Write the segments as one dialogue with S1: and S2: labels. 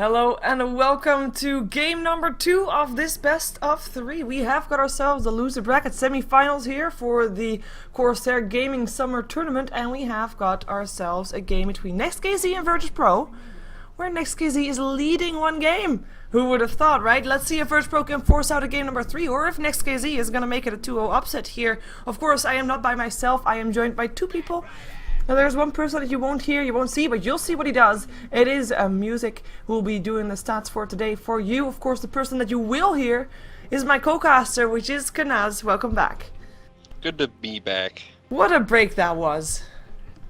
S1: Hello and welcome to game number 2 of this best of 3. We have got ourselves the loser bracket semi-finals here for the Corsair Gaming Summer Tournament, and we have got ourselves a game between NEXT.kz and virtus.pro, where NEXT.kz is leading one game. Who would have thought, right? Let's see if virtus.pro can force out a game number 3, or if NEXT.kz is going to make it a 2-0 upset here. Of course, I am not by myself, I am joined by two people. Now there's one person that you won't hear, you won't see, but you'll see what he does. It is Musik who will be doing the stats for today for you. Of course, the person that you will hear is my co-caster, which is Kanaz. Welcome back.
S2: Good to be back.
S1: What a break that was.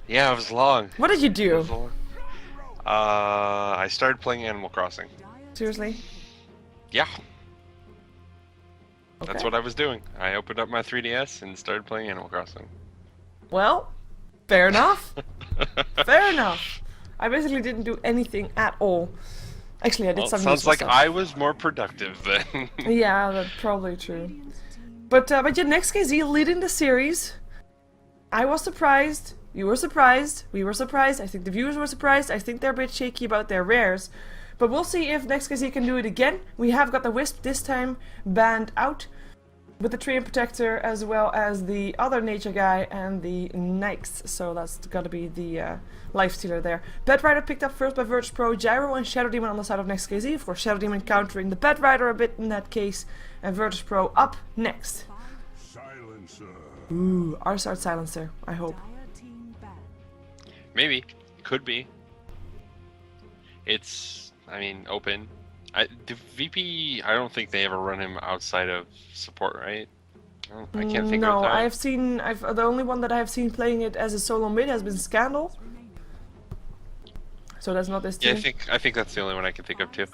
S2: Yeah, it was long.
S1: What did you do?
S2: I started playing Animal Crossing.
S1: Seriously?
S2: Yeah.
S1: Okay.
S2: That's what I was doing. I opened up my 3DS and started playing Animal Crossing.
S1: Well, fair enough. Fair enough. I basically didn't do anything at all. Actually, I did some
S2: sounds like
S1: stuff.
S2: I was more productive then.
S1: Yeah, that's probably true. But yeah, NEXT.kz leading the series. I was surprised. You were surprised. We were surprised. I think the viewers were surprised. I think they're a bit shaky about their rares. But we'll see if NEXT.kz can do it again. We have got the Wisp this time banned out, with the Tree and Protector, as well as the other nature guy and the Nyx. So that's gotta be the life stealer there. Bedrider picked up first by virtus.pro, Gyro and Shadow Demon on the side of NEXT.kz. Of course, Shadow Demon countering the Bedrider a bit in that case, and virtus.pro up next.
S3: Silencer.
S1: Ooh, Arsart Silencer, I hope.
S2: Maybe. Could be. It's, I mean, open. The VP, I don't think they ever run him outside of support, right? I can't think of
S1: No,
S2: that.
S1: I have seen, the only one that I have seen playing it as a solo mid has been Scandal. So that's not this team.
S2: Yeah, I think that's the only one I can think of too.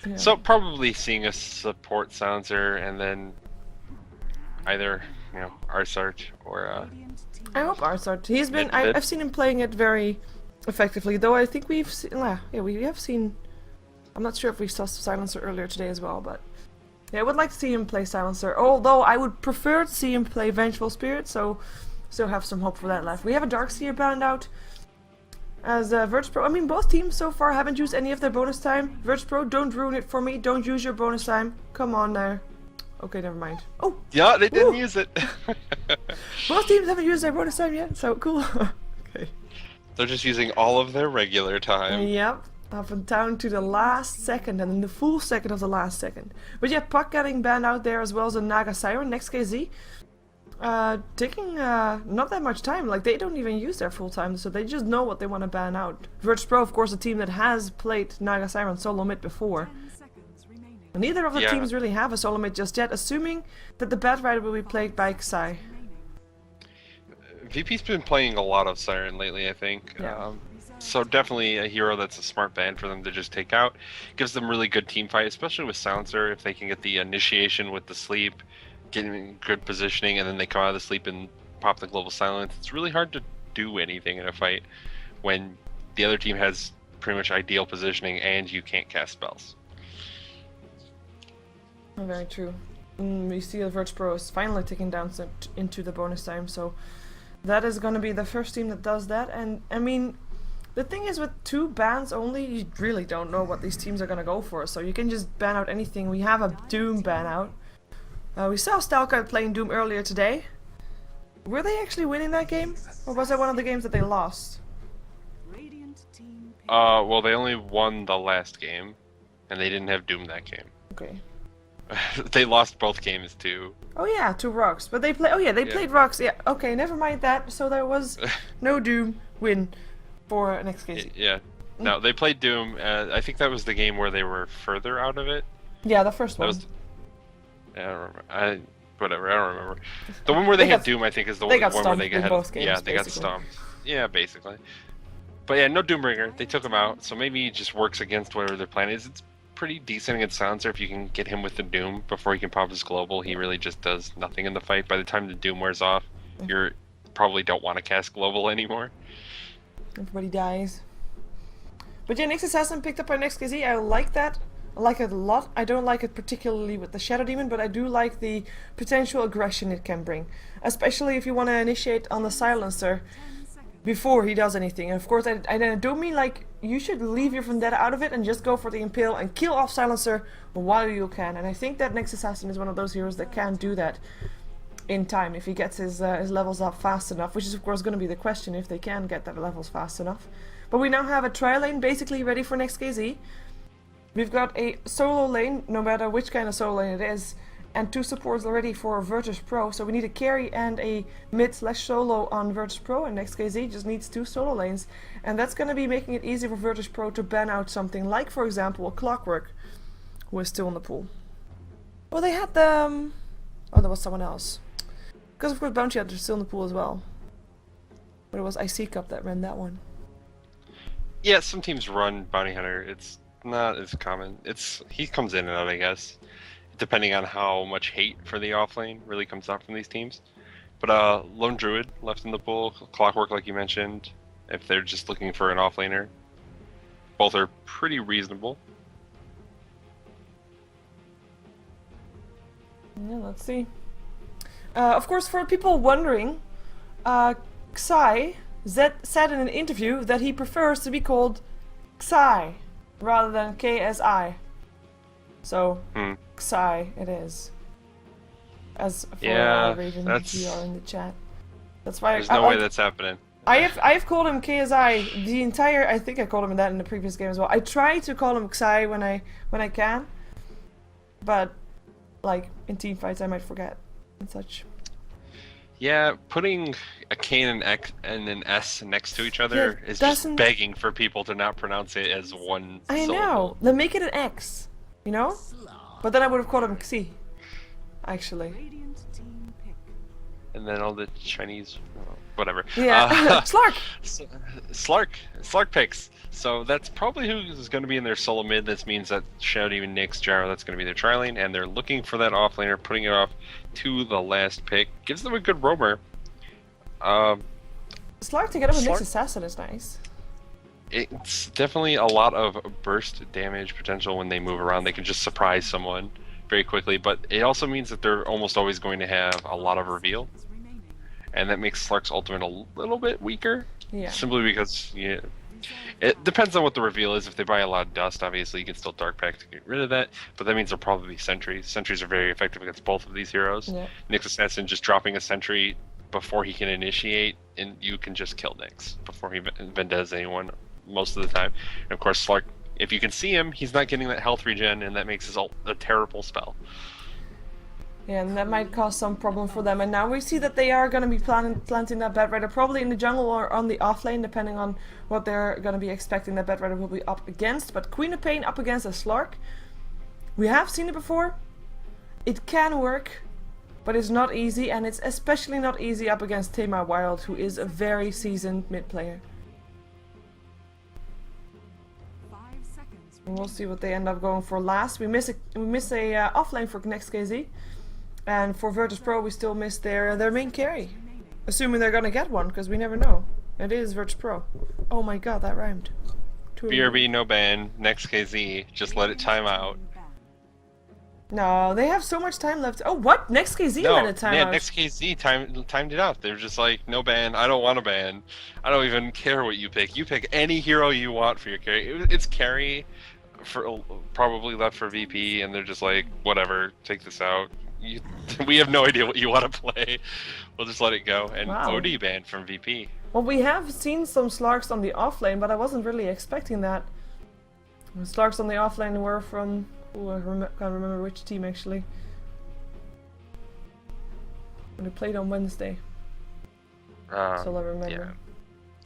S1: Yeah.
S2: So probably seeing a support silencer and then either, you know, Arsart or
S1: I hope Arsart. He's been,
S2: Mid.
S1: I've seen him playing it very effectively, though I think we've seen, yeah, we have seen, I'm not sure if we saw Silencer earlier today as well, but yeah, I would like to see him play Silencer, although I would prefer to see him play Vengeful Spirit, so still have some hope for that left. We have a Darkseer banned out as virtus.pro. I mean, both teams so far haven't used any of their bonus time. virtus.pro, don't ruin it for me, don't use your bonus time. Come on there. Okay, never mind. Oh!
S2: yeah, they didn't
S1: Ooh.
S2: use it.
S1: Both teams haven't used their bonus time yet, so cool. Okay.
S2: They're just using all of their regular time.
S1: Yep. Up and down to the last second, and then the full second of the last second. But yeah, Puck getting banned out there, as well as a Naga Siren, NEXT.kz. Taking not that much time, like they don't even use their full time, so they just know what they want to ban out. virtus.pro, of course, a team that has played Naga Siren solo mid before. And neither of the teams really have a solo mid just yet, assuming that the Bedrider will be played by Xai.
S2: VP's been playing a lot of Siren lately, I think.
S1: Yeah.
S2: So definitely a hero that's a smart ban for them to just take out. Gives them really good team fight, especially with Silencer, if they can get the initiation with the sleep, get in good positioning, and then they come out of the sleep and pop the global silence. It's really hard to do anything in a fight when the other team has pretty much ideal positioning and you can't cast spells.
S1: Very true. We see that virtus.pro is finally taking down into the bonus time, so that is going to be the first team that does that. And I mean, the thing is, with 2 bans only, you really don't know what these teams are going to go for, so you can just ban out anything. We have a Doom ban out. We saw Stalker playing Doom earlier today. Were they actually winning that game? Or was that one of the games that they lost?
S2: Well, they only won the last game, and they didn't have Doom that game.
S1: Okay.
S2: They lost both games too.
S1: Oh yeah, to Rocks. But they play. Oh yeah, they played Rocks. Yeah. Okay, never mind that. So there was no Doom win for NEXT.kz.
S2: Yeah. No, they played Doom. I think that was the game where they were further out of it.
S1: Yeah, the first one.
S2: That was. I don't remember. Whatever. I don't remember. The one where they had Doom, I think, is the one where they got
S1: both games,
S2: yeah, they got stomped. Yeah, basically. But yeah, no Doombringer. They took him out, so maybe it just works against whatever their plan is. It's pretty decent against Silencer if you can get him with the Doom before he can pop his global. He really just does nothing in the fight. By the time the Doom wears off, you probably don't want to cast global anymore.
S1: Everybody dies. But yeah, Nyx Assassin picked up by NEXT.kz. I like that. I like it a lot. I don't like it particularly with the Shadow Demon, but I do like the potential aggression it can bring. Especially if you want to initiate on the Silencer. before he does anything. And of course, I don't mean like you should leave your Vendetta out of it and just go for the Impale and kill off Silencer while you can. And I think that Next Assassin is one of those heroes that can do that in time if he gets his levels up fast enough, which is of course going to be the question if they can get that levels fast enough. But we now have a tri lane basically ready for NEXT.kz. We've got a solo lane, no matter which kind of solo lane it is, and 2 supports already for virtus.pro, so we need a carry and a mid/solo on virtus.pro, and NEXT.kz just needs 2 solo lanes, and that's going to be making it easy for virtus.pro to ban out something like, for example, a Clockwork, who is still in the pool. Well, they had the... oh, there was someone else. Because of course Bounty Hunter is still in the pool as well. But it was IC Cup that ran that one.
S2: Yeah, some teams run Bounty Hunter. It's not as common. He comes in and out, I guess, depending on how much hate for the offlane really comes out from these teams. But Lone Druid left in the pool, Clockwork like you mentioned, if they're just looking for an offlaner. Both are pretty reasonable.
S1: Yeah, let's see. Of course, for people wondering, Xai said in an interview that he prefers to be called Xai rather than KSI. So, Xai it is. As for our Raven GR in the chat. That's why
S2: there's no way that's happening.
S1: I've called him KSI the entire. I think I called him that in the previous game as well. I try to call him Xai when I can, but like in team fights I might forget and such.
S2: Yeah, putting a K and an S next to each other is just begging for people to not pronounce it as one syllable.
S1: I know. Then make it an X, you know? But then I would have called him Xi, actually.
S2: And then all the Chinese, whatever.
S1: Yeah, Slark!
S2: Slark picks. So that's probably who's going to be in their solo mid. This means that Shouty and Nyx, Gyro, that's going to be their tri-lane, and they're looking for that offlaner, putting it off to the last pick. Gives them a good roamer.
S1: Slark together with Nyx Assassin is nice.
S2: It's definitely a lot of burst damage potential when they move around. They can just surprise someone very quickly, but it also means that they're almost always going to have a lot of reveal. And that makes Slark's ultimate a little bit weaker. Yeah. Simply because, it depends on what the reveal is. If they buy a lot of dust, obviously you can still Dark Pack to get rid of that, but that means they'll probably be sentries. Sentries are very effective against both of these heroes. Yeah. Nyx Assassin just dropping a sentry before he can initiate, and you can just kill Nyx before he vendettas anyone most of the time. And of course, Slark, if you can see him, he's not getting that health regen, and that makes his ult a terrible spell.
S1: Yeah, and that might cause some problem for them. And now we see that they are going to be planting that Bed Rider, probably in the jungle or on the offlane, depending on what they're going to be expecting that Bed Rider will be up against. But Queen of Pain up against a Slark, we have seen it before. It can work, but it's not easy, and it's especially not easy up against Tamar Wild, who is a very seasoned mid player. And we'll see what they end up going for last. We miss a offlane for NEXT.kz. And for virtus.pro, we still miss their main carry. Assuming they're gonna get one, because we never know. It is virtus.pro. Oh my god, that rhymed.
S2: BRB, no ban. NEXT.kz, just let it time out.
S1: No, they have so much time left. Oh, what? NEXT.kz let it time out?
S2: Yeah, NEXT.kz timed it out. They're just like, no ban, I don't want a ban. I don't even care what you pick. You pick any hero you want for your carry. It's carry, for probably left for VP, and they're just like, whatever, take this out. We have no idea what you want to play. We'll just let it go. And OD banned from VP.
S1: Well, we have seen some Slarks on the offlane, but I wasn't really expecting that. The Slarks on the offlane were from... ooh, I can't remember which team actually. When they played on Wednesday. So I remember.
S2: Yeah.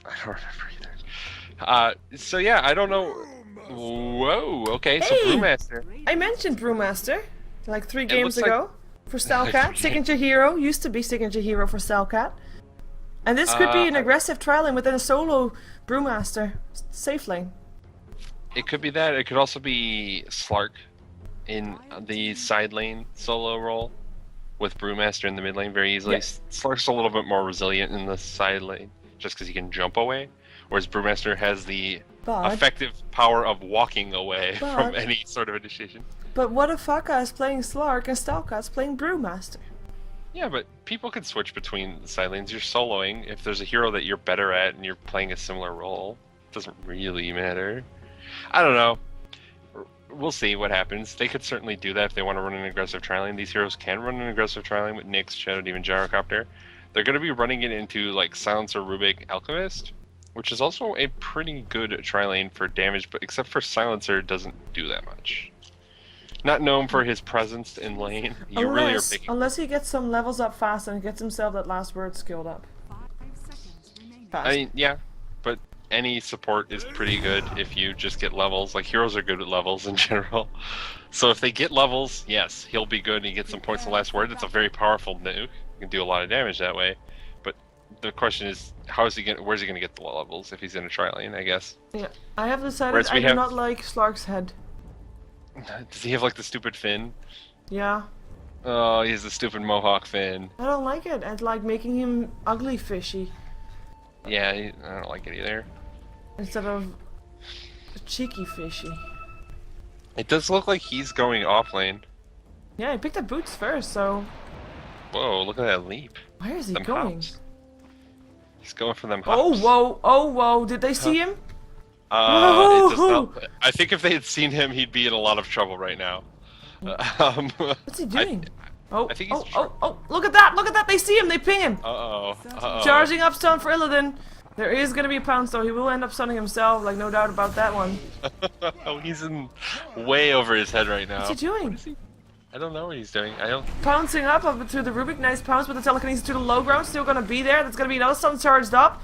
S2: I don't remember either. So yeah, I don't know. Whoa, okay, hey! So Brewmaster.
S1: I mentioned Brewmaster like 3 games ago. For Stalcat, signature hero, used to be signature hero for Stalcat. And this could be an aggressive tri-lane within a solo Brewmaster safe lane.
S2: It could be that. It could also be Slark in the side lane solo role with Brewmaster in the mid lane very easily. Yes. Slark's a little bit more resilient in the side lane just because he can jump away, whereas Brewmaster has the effective power of walking away from any sort of initiation.
S1: But what if Faka is playing Slark and Stalkat's playing Brewmaster?
S2: Yeah, but people can switch between side lanes. You're soloing. If there's a hero that you're better at and you're playing a similar role, it doesn't really matter. I don't know. We'll see what happens. They could certainly do that if they want to run an aggressive tri-lane. These heroes can run an aggressive tri-lane with Nyx, Shadow Demon, Gyrocopter. They're going to be running it into like Silencer, Rubik, Alchemist, which is also a pretty good tri-lane for damage, but except for Silencer, it doesn't do that much. Not known for his presence in lane. You really are picking.
S1: Unless he gets some levels up fast and gets himself that last word skilled up. Fast.
S2: I mean, yeah, but any support is pretty good if you just get levels. Like, heroes are good at levels in general. So if they get levels, yes, he'll be good and he gets some points in the last word. It's a very powerful nuke. You can do a lot of damage that way. But the question is, where's he gonna get the levels if he's in a tri-lane, I guess?
S1: Yeah, I have decided I do not like Slark's head.
S2: Does he have like the stupid fin?
S1: Yeah.
S2: Oh, he has the stupid mohawk fin.
S1: I don't like it. It's like making him ugly fishy.
S2: Yeah, I don't like it either.
S1: Instead of cheeky fishy.
S2: It does look like he's going off lane.
S1: Yeah, he picked up boots first, so...
S2: Whoa, look at that leap.
S1: Where is he
S2: them
S1: going?
S2: Hops. He's going for them hops.
S1: Oh, whoa, oh, whoa. Did they see him?
S2: It does not, I think if they had seen him, he'd be in a lot of trouble right now.
S1: What's he doing?
S2: I think he's
S1: oh, look at that, look at that, they see him, they ping him.
S2: Uh-oh.
S1: Charging up stun for Illidan. There is gonna be a pounce though, he will end up stunning himself, like no doubt about that one.
S2: Oh, he's in way over his head right now.
S1: What's he doing?
S2: I don't know what he's doing. I don't...
S1: Pouncing up through the Rubik, nice pounce with the telekinesis to the low ground, still gonna be there, that's gonna be another stun charged up.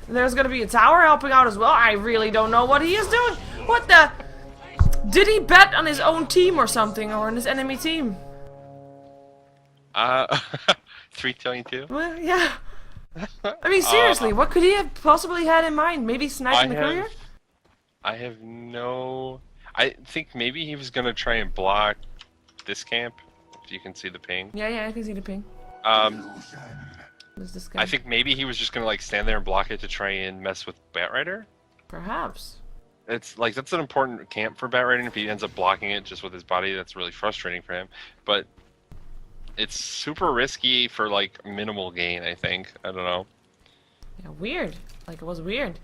S1: There's gonna be a tower helping out as well. I really don't know what he is doing. What the? Did he bet on his own team or something, or on his enemy team?
S2: 322?
S1: Well, yeah. I mean, seriously, what could he have possibly had in mind? Maybe sniping the courier?
S2: I have no... I think maybe he was gonna try and block this camp, if you can see the ping.
S1: Yeah, I can see the ping. This guy?
S2: I think maybe he was just gonna like stand there and block it to try and mess with Batrider.
S1: Perhaps.
S2: It's like, that's an important camp for Batrider, and if he ends up blocking it just with his body, that's really frustrating for him. But it's super risky for like minimal gain, I think. I don't know.
S1: Yeah, weird. Like, it was weird.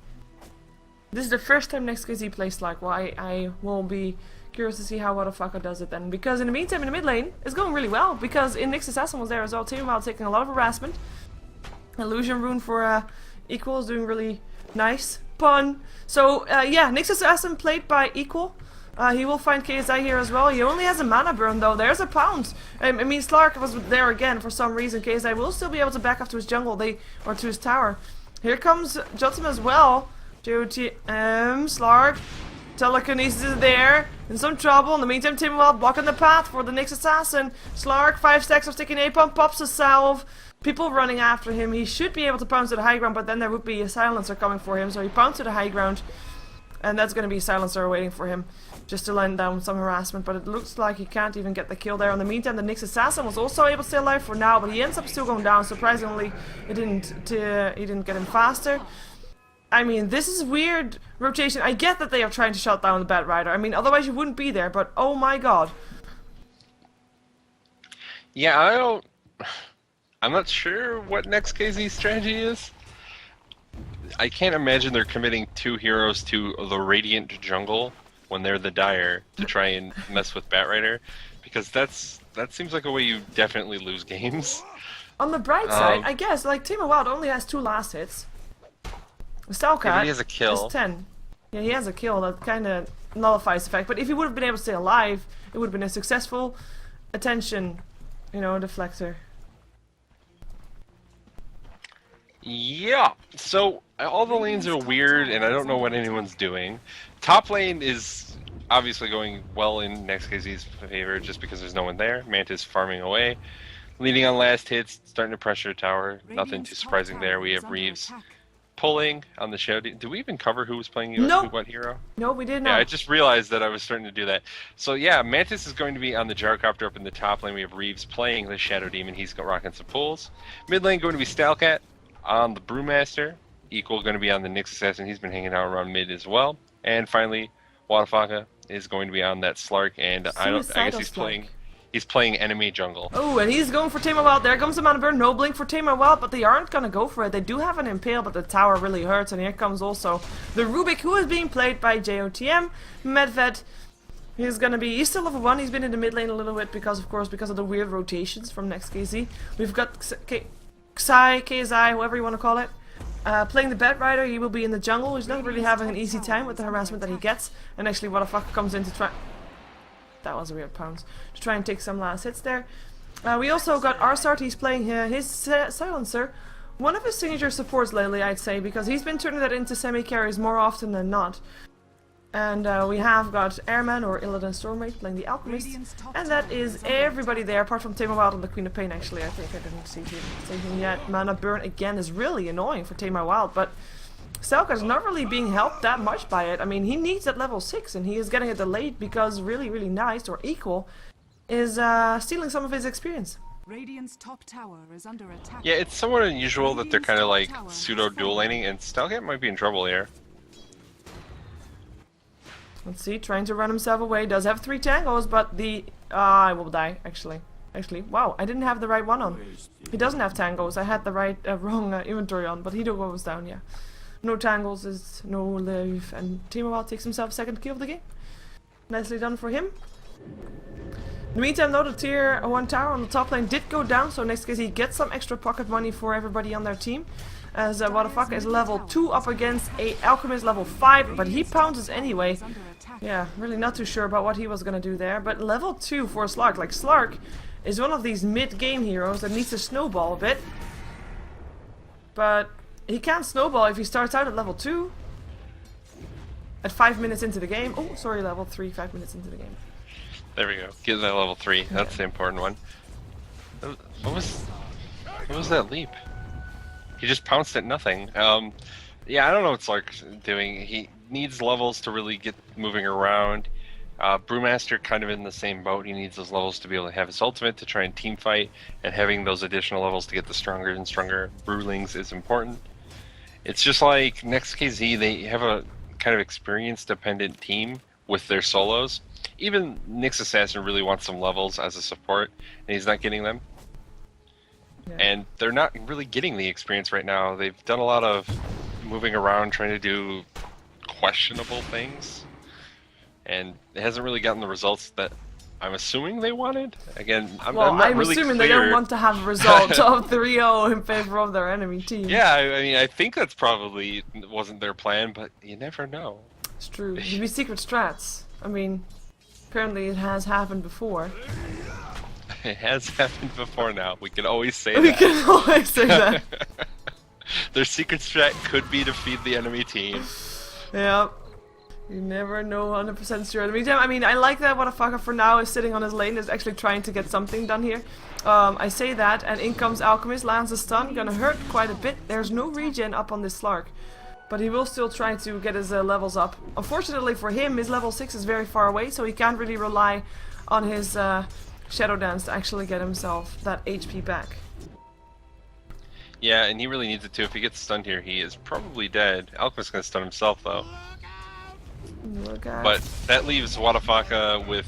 S1: This is the first time NEXT.kz plays like, well, I will be curious to see how Motherfucker does it then. Because in the meantime, in the mid lane, it's going really well. Because in Nyx Assassin was there as well too, while taking a lot of harassment. Illusion rune for Equal is doing really nice. Pun. So, yeah, Nyx Assassin played by Equal. He will find KSI here as well. He only has a mana burn though. There's a pounce. I mean, Slark was there again for some reason. KSI will still be able to back up to his jungle, or to his tower. Here comes Jotum as well. Slark. Telekinesis is there. In some trouble. In the meantime, Timwell blocking the path for the Nyx Assassin. Slark, 5 stacks of sticking A-pump, pops a salve. People running after him. He should be able to pounce to the high ground, but then there would be a silencer coming for him. So he pounced to the high ground. And that's going to be a silencer waiting for him. Just to land down some harassment. But it looks like he can't even get the kill there. In the meantime, the Nyx Assassin was also able to stay alive for now. But he ends up still going down. Surprisingly, he didn't get him faster. I mean, this is weird rotation. I get that they are trying to shut down the Batrider. I mean, otherwise you wouldn't be there. But oh my god.
S2: Yeah, I'm not sure what NEXT.kz's strategy is. I can't imagine they're committing 2 heroes to the Radiant jungle when they're the Dire to try and mess with Batrider, because that seems like a way you definitely lose games.
S1: On the bright side, I guess, like, Team of Wild only has 2 last hits. Stalkat
S2: yeah, he has a kill.
S1: Is 10. Yeah, he has a kill that kind of nullifies the fact. But if he would have been able to stay alive, it would have been a successful attention, deflector.
S2: Yeah, so all the lanes are weird, and I don't know what anyone's doing. Top lane is obviously going well in NEXT.kz's favor just because there's no one there. Mantis farming away. Leading on last hits, starting to pressure tower. Nothing too surprising there. We have Reeves pulling on the Shadow. Did we even cover who was playing what hero?
S1: No, we did not.
S2: Yeah, I just realized that I was starting to do that. So yeah, Mantis is going to be on the Gyrocopter up in the top lane. We have Reeves playing the Shadow Demon. He's rocking some pulls. Mid lane going to be Stalkat on the Brewmaster. Equal going to be on the Nyx Assassin. He's been hanging out around mid as well. And finally, Wadafaka is going to be on that Slark, and I guess he's playing. He's playing enemy jungle.
S1: Oh, and he's going for Tame My Wild. There comes the mana burn. No blink for Tame My Wild, but they aren't gonna go for it. They do have an impale, but the tower really hurts. And here comes also the Rubik, who is being played by JOTM. Medved. He's still level 1. He's been in the mid lane a little bit because of the weird rotations from NEXT.kz. We've got KZI, whoever you want to call it. Playing the Bed Rider. He will be in the jungle. He's not really having an easy time with the harassment that he gets. And actually, what the fuck comes in to try. That was a weird pounce. To try and take some last hits there. We also got Arsart. He's playing his Silencer. One of his signature supports lately, I'd say, because he's been turning that into semi-carries more often than not. And we have got Airman or Illidan Stormrage playing the Alchemist. And that is everybody there, apart from Tame My Wild and the Queen of Pain, actually. I think I didn't see him yet. Mana Burn again is really annoying for Tame My Wild, but Selka's not really being helped that much by it. I mean, he needs that level 6 and he is getting it delayed because really, really nice, or equal, is stealing some of his experience.
S3: Radiant's top tower is under attack.
S2: Yeah, it's somewhat unusual that they're kind of like pseudo-dual laning, and Stelcat might be in trouble here.
S1: Let's see, trying to run himself away. Does have 3 tangos, but the... I will die, actually. Wow, I didn't have the right one on. He doesn't have tangos. I had the wrong inventory on, but he goes down, yeah. No tangles is no life, and Tame My Wild takes himself second kill of the game. Nicely done for him. In the meantime, though, the tier 1 tower on the top lane did go down, so NEXT.kz gets some extra pocket money for everybody on their team. As Wadafaka is level 2 up against a Alchemist level 5, but he pounces anyway. Yeah, really not too sure about what he was gonna do there, but level 2 for Slark. Like, Slark is one of these mid-game heroes that needs to snowball a bit. But he can't snowball if he starts out at level 2. At 5 minutes into the game. Oh, sorry, level 3, 5 minutes into the game.
S2: There we go. Get that level 3. That's the important one. What was that leap? He just pounced at nothing. Yeah, I don't know what Slark's doing. He needs levels to really get moving around. Brewmaster kind of in the same boat. He needs those levels to be able to have his ultimate to try and team fight, and having those additional levels to get the stronger and stronger Brewlings is important. It's just like NEXT.kz, they have a kind of experience-dependent team with their solos. Even Nyx Assassin really wants some levels as a support, and he's not getting them. Yeah. And they're not really getting the experience right now. They've done a lot of moving around, trying to do questionable things, and it hasn't really gotten the results that I'm assuming they wanted. Again, I'm not really
S1: assuming
S2: clear.
S1: They don't want to have a result of 3-0 in favor of their enemy team.
S2: Yeah, I mean, I think that's probably wasn't their plan, but you never know.
S1: It's true. It could be secret strats. I mean, apparently it has happened before.
S2: It has happened before now. We can always say that.
S1: We can always say that.
S2: Their secret strat could be to feed the enemy team.
S1: Yeah. You never know 100% sure. In the meantime, I mean, I like that Wadafaka for now is sitting on his lane, is actually trying to get something done here. I say that, and in comes Alchemist, lands a stun, gonna hurt quite a bit. There's no regen up on this Slark, but he will still try to get his levels up. Unfortunately for him, his level 6 is very far away, so he can't really rely on his Shadow Dance to actually get himself that HP back.
S2: Yeah, and he really needs it too. If he gets stunned here, he is probably dead. Alchemist's gonna stun himself though.
S1: Look out.
S2: But that leaves Wadafaka with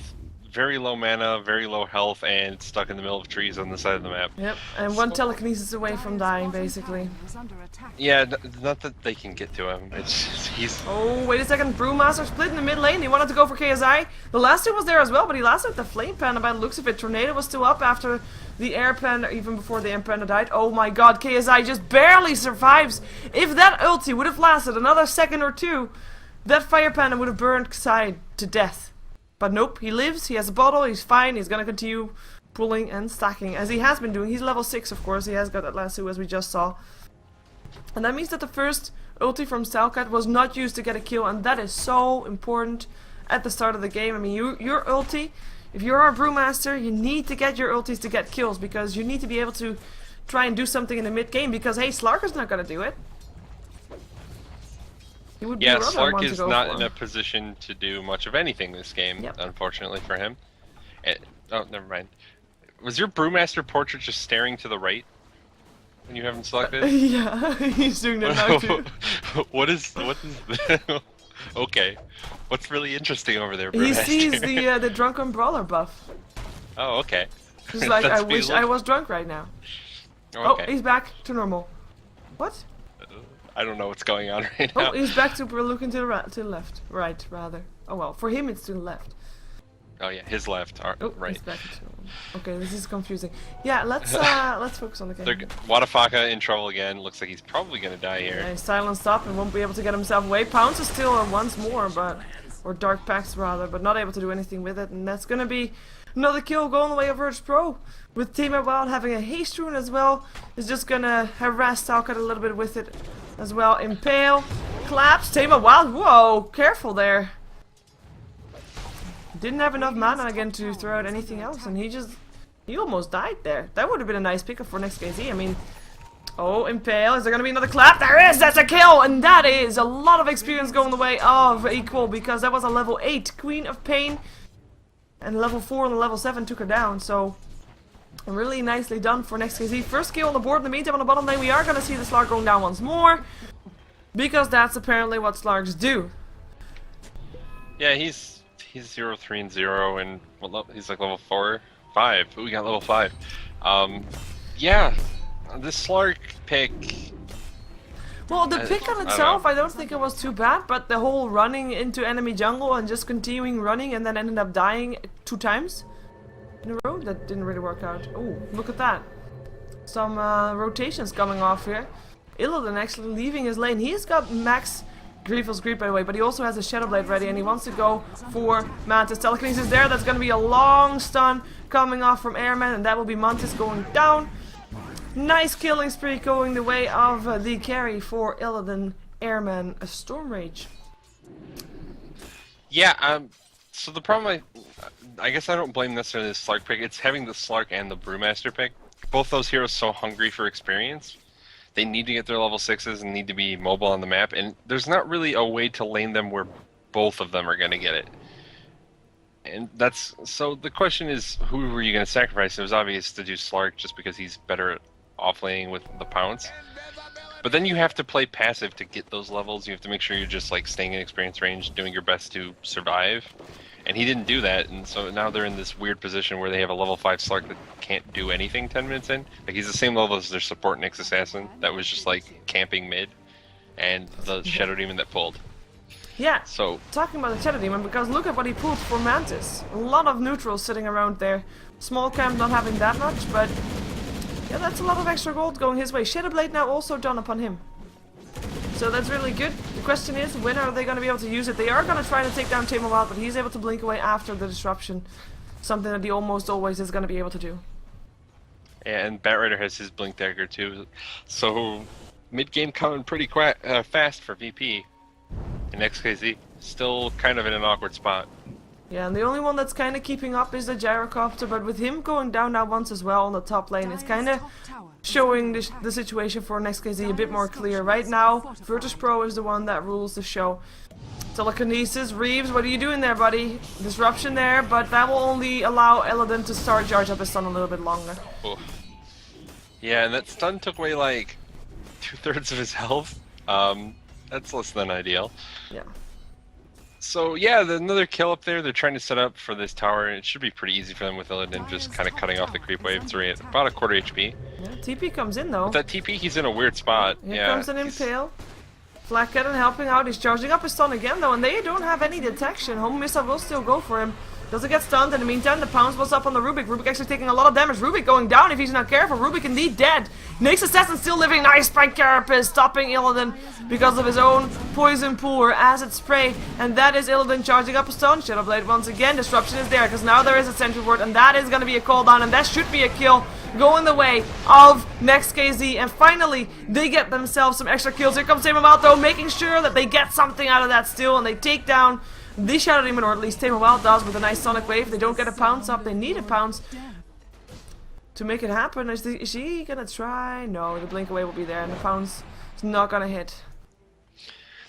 S2: very low mana, very low health, and stuck in the middle of trees on the side of the map.
S1: Yep, and one telekinesis away from dying, basically.
S2: Yeah, not that they can get to him. It's just, he's...
S1: Oh, wait a second. Brewmaster split in the mid lane. He wanted to go for KSI. The last hit was there as well, but he lasted with the flame panda by the looks of it. Tornado was still up after the air panda, even before the air panda died. Oh my god, KSI just barely survives. If that ulti would have lasted another second or two, that fire panda would have burned Sai to death. But nope, he lives, he has a bottle, he's fine, he's gonna continue pulling and stacking, as he has been doing. He's level 6, of course, he has got that lasso, as we just saw. And that means that the first ulti from Stelcat was not used to get a kill, and that is so important at the start of the game. I mean, your ulti, if you're a Brewmaster, you need to get your ultis to get kills, because you need to be able to try and do something in the mid-game, because, hey, Slarker's not gonna do it.
S2: Yeah, Slark is not in a position to do much of anything this game, unfortunately for him. Oh, never mind. Was your Brewmaster portrait just staring to the right when you haven't selected?
S1: Yeah, he's doing that now too.
S2: What is that? Okay. What's really interesting over there, Brewmaster?
S1: He sees the Drunken Brawler buff.
S2: Oh, okay.
S1: He's like,
S2: That's
S1: I wish I was drunk right now.
S2: Okay.
S1: Oh, he's back to normal. What?
S2: I don't know what's going on right now.
S1: Oh, he's back to looking to the left. Right, rather. Oh well, for him it's to the left.
S2: Oh yeah, his left,
S1: Oh,
S2: right.
S1: he's back to... Okay, this is confusing. Yeah, let's focus on the game.
S2: Wadafaka in trouble again. Looks like he's probably gonna die here.
S1: Yeah, he's silenced up and won't be able to get himself away. Pounce is still once more, but... Or Dark Pax rather, but not able to do anything with it. And that's gonna be another kill going the way of virtus.pro. With Team Wild having a haste rune as well. Is just gonna harass Talcott a little bit with it as well. Impale. Claps. Team Wild. Whoa, careful there. Didn't have enough mana again to throw out anything else, and he almost died there. That would have been a nice pickup for NEXT.kz. I mean, oh, Impale. Is there gonna be another clap? There is! That's a kill! And that is a lot of experience going the way of Equal, because that was a level 8 Queen of Pain. And level 4 and level 7 took her down, so really nicely done for NEXT.kz. First kill on the board. In the meantime, on the bottom lane, we are gonna see the Slark going down once more, because that's apparently what Slarks do.
S2: Yeah, he's 0, 3, and 0, and what level? He's like level 4, 5. Ooh, we got level 5. Yeah, this Slark pick.
S1: Well, the pick on itself, I don't think it was too bad, but the whole running into enemy jungle and just continuing running and then ended up dying 2 times in a row, that didn't really work out. Oh, look at that. Some rotations coming off here. Illidan actually leaving his lane. He's got max Grievel's Greed, by the way, but he also has a Shadow Blade ready, and he wants to go for Mantis. Telekinesis there, that's going to be a long stun coming off from Airman, and that will be Mantis going down. Nice killing spree going the way of the carry for Illidan, Airman, a Storm Rage.
S2: Yeah, so the problem, I guess I don't blame necessarily the Slark pick, it's having the Slark and the Brewmaster pick. Both those heroes so hungry for experience. They need to get their level 6s and need to be mobile on the map, and there's not really a way to lane them where both of them are going to get it. And that's, so the question is, who were you going to sacrifice? It was obvious to do Slark just because he's better at offlaning with the pounce. But then you have to play passive to get those levels. You have to make sure you're just like staying in experience range, doing your best to survive. And he didn't do that, and so now they're in this weird position where they have a level 5 Slark that can't do anything 10 minutes in. Like, he's the same level as their support Nyx Assassin that was just like camping mid, and the Shadow Demon that pulled.
S1: Yeah,
S2: so
S1: talking about the Shadow Demon, because look at what he pulled for Mantis. A lot of neutrals sitting around there. Small camp not having that much, but yeah, that's a lot of extra gold going his way. Shadow Blade now also done upon him. So that's really good. The question is, when are they going to be able to use it? They are going to try to take down Tame Wild, but he's able to blink away after the disruption. Something that he almost always is going to be able to do.
S2: Yeah, and Batrider has his blink dagger too. So mid-game coming pretty fast for VP. And NEXT.kz still kind of in an awkward spot.
S1: Yeah, and the only one that's kind of keeping up is the Gyrocopter, but with him going down now once as well on the top lane, it's kind of showing the situation for NEXT.kz a bit more clear. Right now, virtus.pro is the one that rules the show. Telekinesis, Reeves, what are you doing there, buddy? Disruption there, but that will only allow Illidan to start charge up his stun a little bit longer.
S2: Oh. Yeah, and that stun took away like 2/3 of his health. That's less than ideal.
S1: Yeah.
S2: So yeah, another kill up there. They're trying to set up for this tower, and it should be pretty easy for them with Illidan just kind of cutting off the creep wave. It's already at about a quarter HP.
S1: Yeah, TP comes in though.
S2: With that TP, he's in a weird spot.
S1: Here comes an Impale. Flat Cannon helping out. He's charging up his stun again though, and they don't have any detection. Home Missile will still go for him. Doesn't get stunned. In the meantime, the pounce was up on the Rubik. Rubik actually taking a lot of damage. Rubik going down if he's not careful. Rubik indeed dead. Nyx Assassin still living. Nice Spike Carapace stopping Illidan because of his own poison pool or acid spray. And that is Illidan charging up a stun. Shadow Blade once again. Disruption is there because now there is a sentry ward, and that is going to be a cooldown, and that should be a kill going the way of NEXT.kz. And finally, they get themselves some extra kills. Here comes Tame Wild though, making sure that they get something out of that still, and they take down the Shadow Demon, or at least Tame Wild does, with a nice Sonic Wave. They don't get a pounce up, they need a pounce to make it happen. Is she gonna try? No, the blink away will be there, and the pounce is not gonna hit.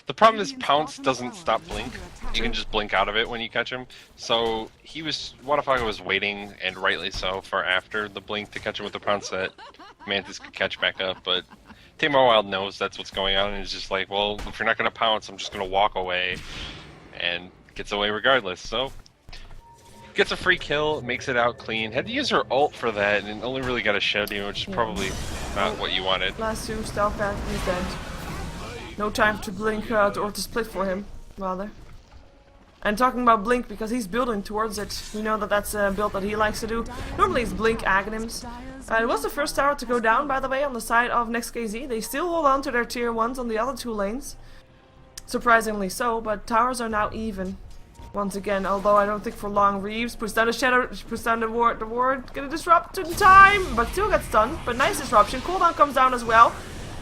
S2: The problem is pounce doesn't stop blink. You can just blink out of it when you catch him. So Wadafaka was waiting, and rightly so, for after the blink to catch him with the pounce that Mantis could catch back up, but Tame Wild knows that's what's going on, and is just like, well, if you're not gonna pounce, I'm just gonna walk away, and gets away regardless. So Gets a free kill, makes it out clean. Had to use her ult for that, and only really got a Shadow Demon, which is probably not what you wanted.
S1: Last two, stealth back, he's dead. No time to blink or to split for him, rather. And talking about blink, because he's building towards it. We know that that's a build that he likes to do. Normally it's blink Aghanims. It was the first tower to go down, by the way, on the side of NEXT.kz. They still hold on to their tier 1s on the other two lanes. Surprisingly so, but towers are now even. Once again, although I don't think for long. Reeves puts down the shadow, puts down the ward, gonna disrupt in time, but still gets stunned. But nice disruption. Cooldown comes down as well.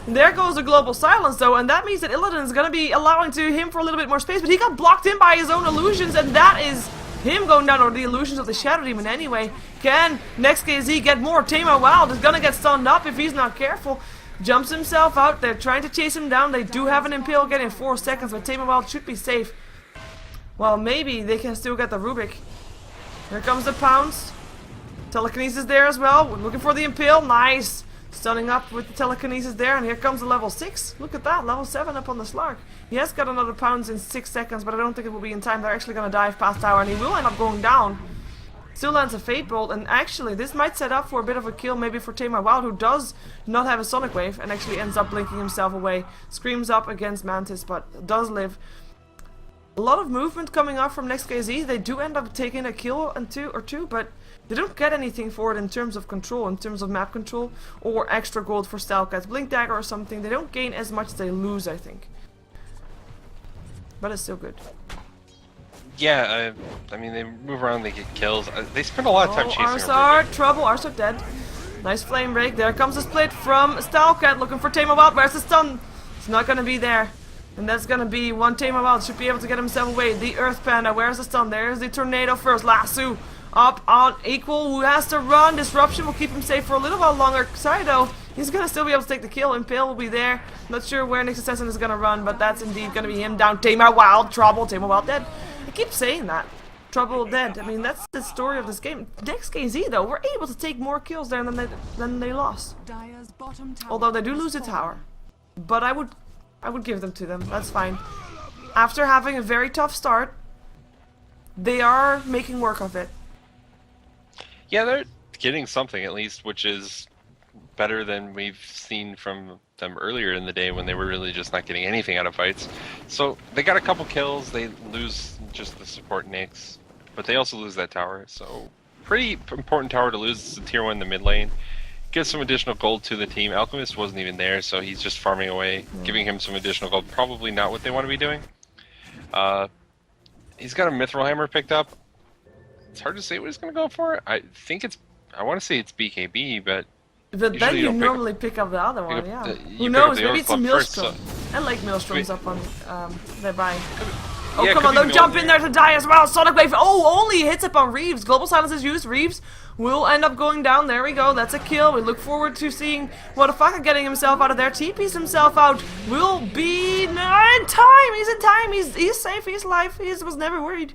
S1: And there goes the global silence though, and that means that Illidan is gonna be allowing to him for a little bit more space, but he got blocked in by his own illusions, and that is him going down, or the illusions of the Shadow Demon anyway. Can NEXT.kz get more? Tamer Wild is gonna get stunned up if he's not careful. Jumps himself out, they're trying to chase him down. They do have an Impale again in 4 seconds, but Tamer Wild should be safe. Well, maybe they can still get the Rubik. Here comes the Pounce. Telekinesis there as well. We're looking for the Impale. Nice. Stunning up with the telekinesis there, and here comes the level 6. Look at that, level 7 up on the Slark. He has got another Pounce in 6 seconds, but I don't think it will be in time. They're actually going to dive past tower, and he will end up going down. Still lands a Fate Bolt, and actually this might set up for a bit of a kill, maybe for Tamer Wild, who does not have a Sonic Wave, and actually ends up blinking himself away. Screams up against Mantis, but does live. A lot of movement coming up from NEXT.kz. They do end up taking a kill and two, but they don't get anything for it in terms of control, in terms of map control, or extra gold for Stalcats, Blink Dagger or something. They don't gain as much as they lose, I think. But it's still good.
S2: Yeah, I mean, they move around, they get kills. They spend a lot of time chasing
S1: Arsar, trouble, Arsar dead. Nice flame break. There comes a split from Stalcat, looking for Tamer Wild. Where's the stun? It's not gonna be there. And that's gonna be one Tamer Wild. Should be able to get himself away. The Earth Panda, where's the stun? There's the Tornado first. Lasso up on Equal, who has to run. Disruption will keep him safe for a little while longer. Saito, he's gonna still be able to take the kill. Impale will be there. Not sure where Nyx Assassin is gonna run, but that's indeed gonna be him down. Tamer Wild, trouble, Tamer Wild dead. I keep saying that. Trouble dead. I mean, that's the story of this game. NEXT.kz though, were able to take more kills there than they lost. Although they do lose a tower. But I would give them to them. That's fine. After having a very tough start, they are making work of it.
S2: Yeah, they're getting something at least, which is better than we've seen from them earlier in the day when they were really just not getting anything out of fights. So they got a couple kills. They lose just the support Nyx, but they also lose that tower. So pretty important tower to lose. It's a tier 1 in the mid lane. Gives some additional gold to the team. Alchemist wasn't even there, so he's just farming away, giving him some additional gold. Probably not what they want to be doing. He's got a Mithril Hammer picked up. It's hard to say what he's going to go for. I want to say it's BKB, but
S1: then you normally pick up the other one, yeah. Who knows? Maybe it's a Maelstrom. I like Maelstroms up on thereby. Oh, yeah, come on, don't jump in there to die as well. Sonic Wave. Oh, only hits upon Reeves. Global Silence is used. Reeves will end up going down. There we go. That's a kill. We look forward to seeing Wadafaka getting himself out of there. TP's himself out. Will be in time. He's in time. He's safe. He's alive. He was never worried.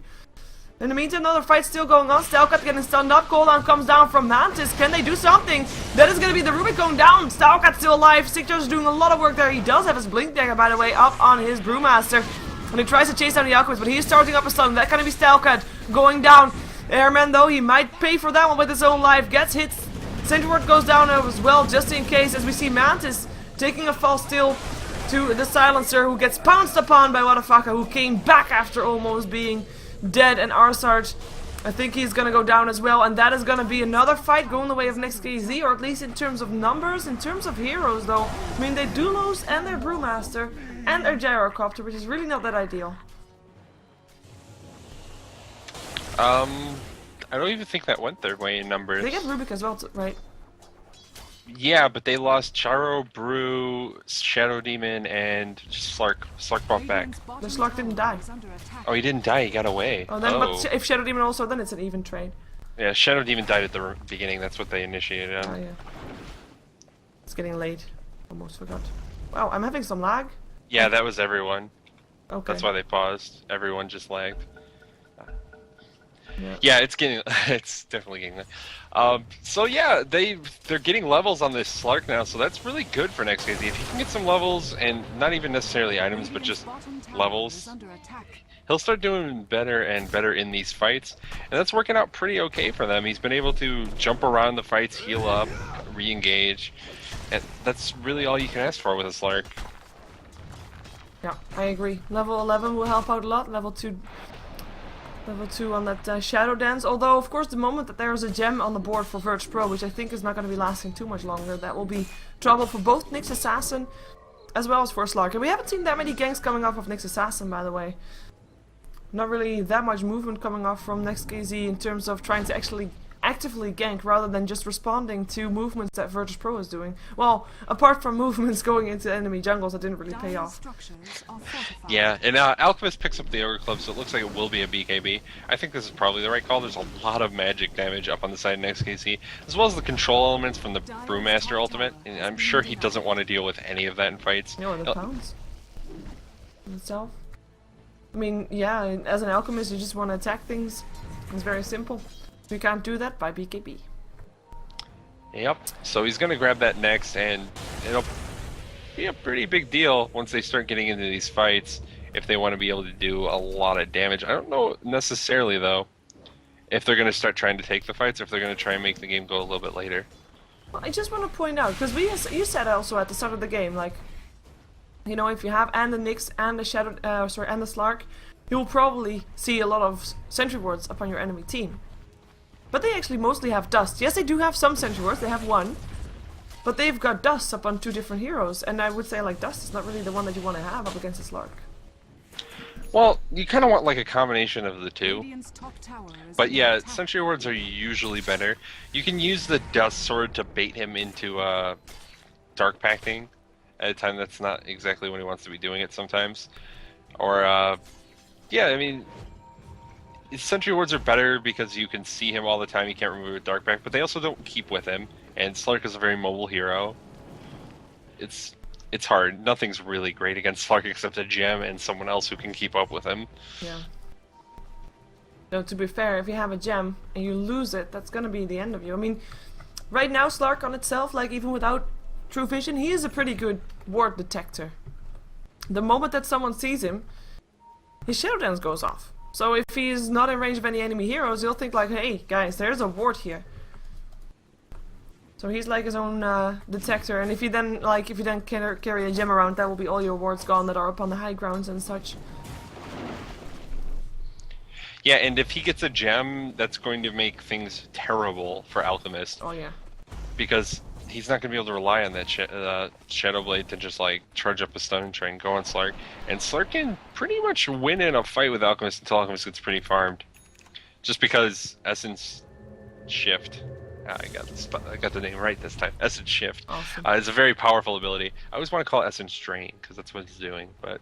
S1: In the meantime, another fight still going on. Stalcat getting stunned up. Cooldown comes down from Mantis. Can they do something? That is going to be the Rubik going down. Stalcat still alive. Sigtar's doing a lot of work there. He does have his Blink Dagger, by the way, up on his Brewmaster. And he tries to chase down the Alchemist, but he is starting up a stun. That can be Stalcat going down. Airman, though, he might pay for that one with his own life. Gets hit. Centerward goes down as well, just in case, as we see Mantis taking a fall still to the Silencer, who gets pounced upon by Wadafaka, who came back after almost being dead. And Arsart, I think he's gonna go down as well, and that is gonna be another fight going the way of NEXT.kz, or at least in terms of numbers. In terms of heroes, though, I mean, they do lose and their Brewmaster and their Gyrocopter, which is really not that ideal.
S2: I don't even think that went their way in numbers.
S1: They get Rubik as well, right?
S2: Yeah, but they lost Charo, Brew, Shadow Demon, and Slark. Slark brought back.
S1: The Slark didn't die.
S2: Oh, he didn't die, he got away.
S1: Oh, then, but if Shadow Demon also, then it's an even trade.
S2: Yeah, Shadow Demon died at the beginning, that's what they initiated on.
S1: Oh, yeah. It's getting late. Almost forgot. Wow, I'm having some lag.
S2: Yeah, that was everyone.
S1: Okay.
S2: That's why they paused. Everyone just lagged. Yeah, it's getting, it's definitely getting there. So yeah, they're getting levels on this Slark now, so that's really good for NEXT.kz. If he can get some levels, and not even necessarily items, but just levels, he'll start doing better and better in these fights, and that's working out pretty okay for them. He's been able to jump around the fights, heal up, re-engage, and that's really all you can ask for with a Slark.
S1: Yeah, I agree. Level 11 will help out a lot. Level 2 on that Shadow Dance. Although, of course, the moment that there is a gem on the board for virtus.pro, which I think is not going to be lasting too much longer, that will be trouble for both Nyx Assassin as well as for Slark. And we haven't seen that many ganks coming off of Nyx Assassin, by the way. Not really that much movement coming off from NEXT.kz in terms of trying to actually actively gank rather than just responding to movements that virtus.pro is doing. Well, apart from movements going into enemy jungles that didn't really pay off.
S2: Yeah, and Alchemist picks up the Ogre Club, so it looks like it will be a BKB. I think this is probably the right call. There's a lot of magic damage up on the side of NEXT.kz, as well as the control elements from the Brewmaster ultimate, and I'm sure he doesn't want to deal with any of that in fights.
S1: No, the pounds in itself. I mean, yeah, as an alchemist you just want to attack things. It's very simple. You can't do that by BKB.
S2: Yep, so he's going to grab that next, and it'll be a pretty big deal once they start getting into these fights, if they want to be able to do a lot of damage. I don't know necessarily, though, if they're going to start trying to take the fights, or if they're going to try and make the game go a little bit later.
S1: Well, I just want to point out, because you said also at the start of the game, like, you know, if you have and the Nyx and the Shadow, and the Slark, you will probably see a lot of sentry wards upon your enemy team. But they actually mostly have dust. Yes, they do have some sentry wards, they have one. But they've got dust up on two different heroes, and I would say like dust is not really the one that you want to have up against a Slark.
S2: Well, you kind of want like a combination of the two. But yeah, sentry wards are usually better. You can use the dust sword to bait him into dark pacting at a time that's not exactly when he wants to be doing it sometimes. Or yeah, I mean, sentry wards are better because you can see him all the time, you can't remove a dark pack, but they also don't keep with him, and Slark is a very mobile hero. It's hard. Nothing's really great against Slark except a gem and someone else who can keep up with him.
S1: Yeah. No, to be fair, if you have a gem and you lose it, that's gonna be the end of you. I mean, right now Slark on itself, like even without True Vision, he is a pretty good ward detector. The moment that someone sees him, his Shadow Dance goes off. So if he's not in range of any enemy heroes, he'll think like, hey guys, there's a ward here. So he's like his own detector, and if you then carry a gem around, that will be all your wards gone that are up on the high grounds and such.
S2: Yeah, and if he gets a gem, that's going to make things terrible for Alchemist.
S1: Oh yeah.
S2: Because he's not going to be able to rely on that Shadow Blade to just like charge up a stun train, go on Slark, and Slark can pretty much win in a fight with Alchemist until Alchemist gets pretty farmed. Just because Essence Shift, I got the name right this time. Essence Shift is a very powerful ability. I always want to call it Essence Drain because that's what he's doing, but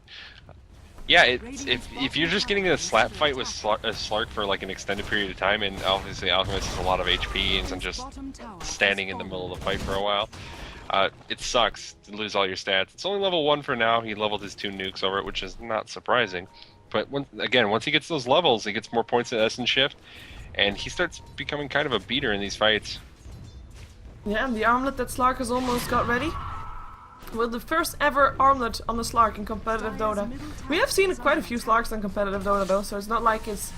S2: yeah, if you're just getting in a slap fight with Slark for like an extended period of time, and obviously Alchemist has a lot of HP and just standing in the middle of the fight for a while, it sucks to lose all your stats. It's only level 1 for now. He leveled his 2 nukes over it, which is not surprising. But once he gets those levels, he gets more points at Essence Shift, and he starts becoming kind of a beater in these fights.
S1: Yeah, and the armlet that Slark has almost got ready. Well, the first ever armlet on the Slark in competitive Dota. We have seen quite a few Slarks in competitive Dota though, so it's not like it's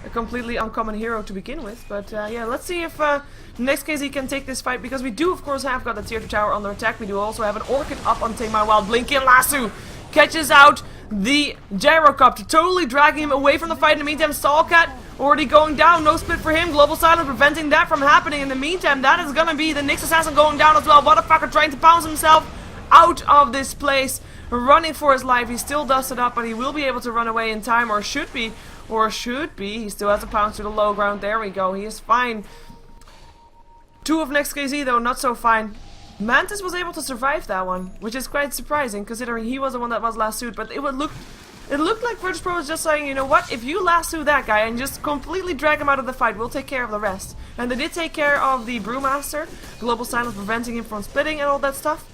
S1: a completely uncommon hero to begin with. But yeah, let's see if NEXT.kz can take this fight, because we do of course have got the tier 2 tower under attack. We do also have an Orchid up on Tame My Wild. Blinky Lasso catches out the Gyrocopter, totally dragging him away from the fight. In the meantime, Stallcat already going down, no split for him. Global Silence preventing that from happening. In the meantime, that is gonna be the Nyx Assassin going down as well. Motherfucker trying to pounce himself out of this place, running for his life. He's still dusted up, but he will be able to run away in time, or should be. He still has a pounce to the low ground. There we go, he is fine. 2 of NEXT.kz though, not so fine. Mantis was able to survive that one, which is quite surprising considering he was the one that was lassoed, but it looked like virtus.pro was just saying, you know what, if you lasso that guy and just completely drag him out of the fight, we'll take care of the rest. And they did take care of the Brewmaster, Global Silence preventing him from splitting and all that stuff.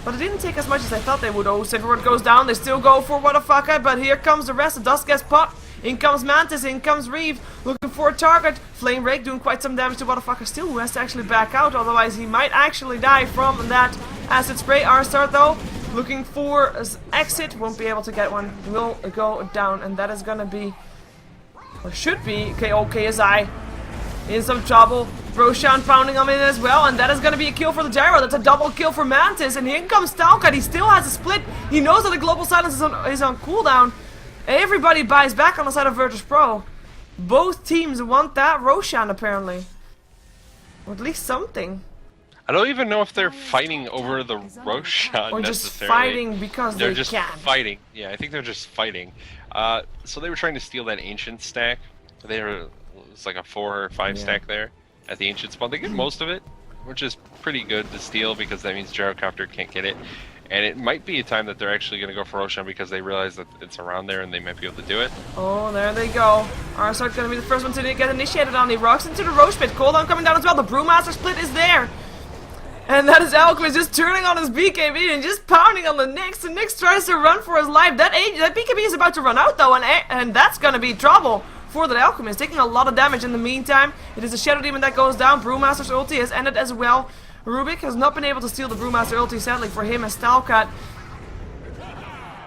S1: But it didn't take as much as I thought they would. Oh, Silverwood goes down, they still go for what a fucker, but here comes the rest. The dust gets popped In comes Mantis, in comes Reeve, looking for a target. Flame Rake doing quite some damage to Motherfucker Steel, who has to actually back out, otherwise he might actually die from that acid spray. Arstar though, looking for an exit, won't be able to get one, will go down, and that is gonna be, or should be, KSI in some trouble. Roshan pounding him in as well, and that is going to be a kill for the Gyro. That's a double kill for Mantis, and in comes Stalkat. He still has a split. He knows that the Global Silence is on cooldown. Everybody buys back on the side of virtus.pro. Both teams want that Roshan, apparently. Or at least something.
S2: I don't even know if they're fighting over the Roshan
S1: or just
S2: necessarily.
S1: fighting because
S2: they're
S1: they
S2: just
S1: can.
S2: fighting. Yeah, I think they're just fighting. So they were trying to steal that ancient stack. It's like a 4 or 5 stack there at the ancient spawn. They get most of it, which is pretty good to steal because that means Gyrocopter can't get it. And it might be a time that they're actually going to go for Roshan because they realize that it's around there and they might be able to do it.
S1: Oh, there they go. Arsar's going to be the first one to get initiated on. He rocks into the Roche Pit. Cooldown coming down as well. The Brewmaster split is there. And that is Alchemist just turning on his BKB and just pounding on the Nyx. And Nyx tries to run for his life. That BKB is about to run out though, and that's going to be trouble for the Alchemist, taking a lot of damage in the meantime. It is a Shadow Demon that goes down. Brewmaster's ulti has ended as well. Rubik has not been able to steal the Brewmaster ulti, sadly for him, as Stalkat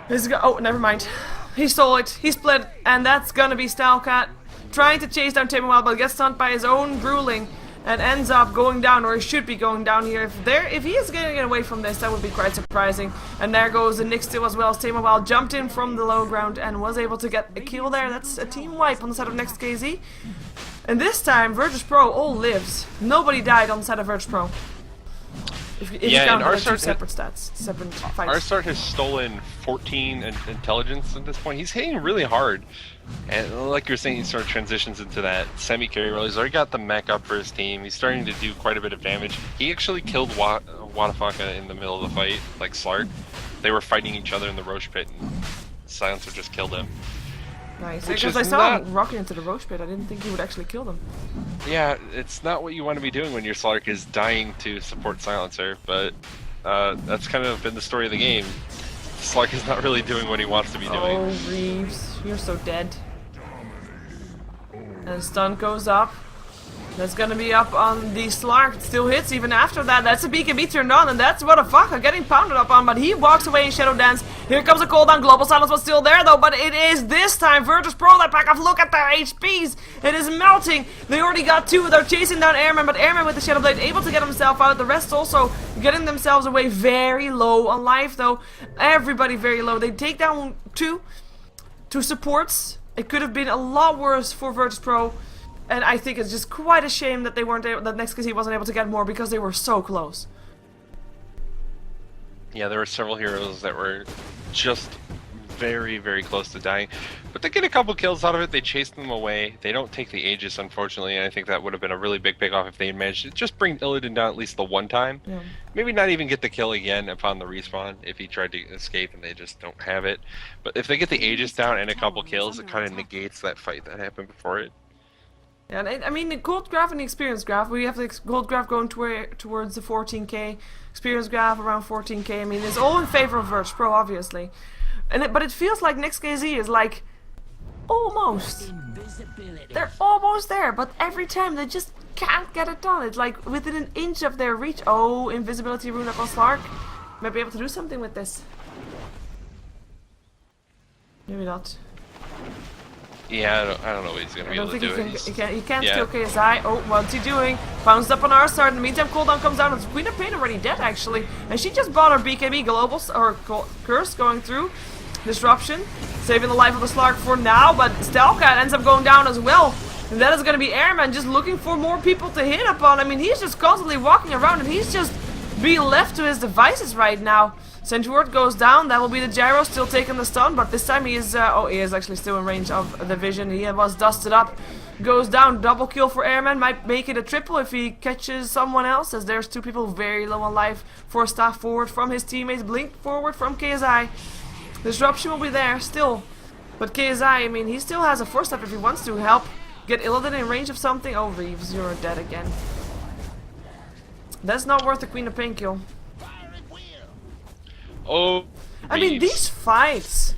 S1: is oh, never mind. He stole it, he split, and that's gonna be Stalkat trying to chase down Tamerwild, but gets stunned by his own Bruling and ends up going down, or he should be going down here. If he is getting away from this, that would be quite surprising. And there goes the Nyx still as well, as Tamerwild jumped in from the low ground and was able to get a kill there. That's a team wipe on the side of NEXT.kz. And this time, virtus.pro all lives. Nobody died on the side of virtus.pro. If you count the two separate stats, separate fights.
S2: Arsart has stolen 14 intelligence at this point. He's hitting really hard. And like you're saying, he sort of transitions into that semi-carry role. He's already got the mech up for his team. He's starting to do quite a bit of damage. He actually killed Wadafaka in the middle of the fight, like Slark. They were fighting each other in the Roche Pit, and Silencer just killed him.
S1: Nice, because I saw him rocking into the Roche Pit. I didn't think he would actually kill them.
S2: Yeah, it's not what you want to be doing when your Slark is dying to support Silencer, but that's kind of been the story of the game. Slark is not really doing what he wants to be doing.
S1: Oh, Reeves, you're so dead. And stun goes up. That's gonna be up on the Slark. It still hits even after that. That's a BKB turned on, and that's what a fucker getting pounded up on, but he walks away in Shadow Dance. Here comes a cooldown. Global Silence was still there though, but it is this time virtus.pro that back off. Look at their HPs. It is melting. They already got 2. They're chasing down Airman, but Airman with the Shadow Blade able to get himself out. The rest also getting themselves away very low on life though. Everybody very low. They take down 2 supports. It could have been a lot worse for virtus.pro. And I think it's just quite a shame that they weren't able, that NEXT.kz wasn't able to get more because they were so close.
S2: Yeah, there were several heroes that were just very, very close to dying. But they get a couple kills out of it, they chase them away. They don't take the Aegis, unfortunately, and I think that would have been a really big payoff if they had managed to just bring Illidan down at least the one time. Yeah. Maybe not even get the kill again upon the respawn if he tried to escape and they just don't have it. But if they get the Aegis down and a couple kills, it kind of negates that fight that happened before it.
S1: Yeah, and I mean, the gold graph and the experience graph, we have the gold graph going towards the 14k, experience graph around 14k. I mean, it's all in favor of virtus.pro, obviously. But it feels like NEXT.kz is like almost. They're almost there, but every time they just can't get it done. It's like within an inch of their reach. Oh, invisibility rune up on Slark. Might be able to do something with this. Maybe not.
S2: Yeah, I don't know what he's going to be able to do.
S1: He can't steal KSI. Oh, what's he doing? Bounced up on our side. In the meantime, cooldown comes down. It's Queen of Pain already dead, actually. And she just bought her BKB Global, or Curse going through. Disruption. Saving the life of the Slark for now, but Stalkat ends up going down as well. And that is going to be Airman just looking for more people to hit upon. I mean, he's just constantly walking around and he's just being left to his devices right now. Centuart goes down, that will be the Gyro still taking the stun, but this time he is, oh, he is actually still in range of the vision. He was dusted up, goes down, double kill for Airman, might make it a triple if he catches someone else, as there's 2 people very low on life. 4 staff forward from his teammates, blink forward from KSI. Disruption will be there still, but KSI, I mean, he still has a 4 step if he wants to help get Illidan in range of something. Oh, Reeves, you're dead again. That's not worth the Queen of Pain kill.
S2: Oh,
S1: I mean, these fights,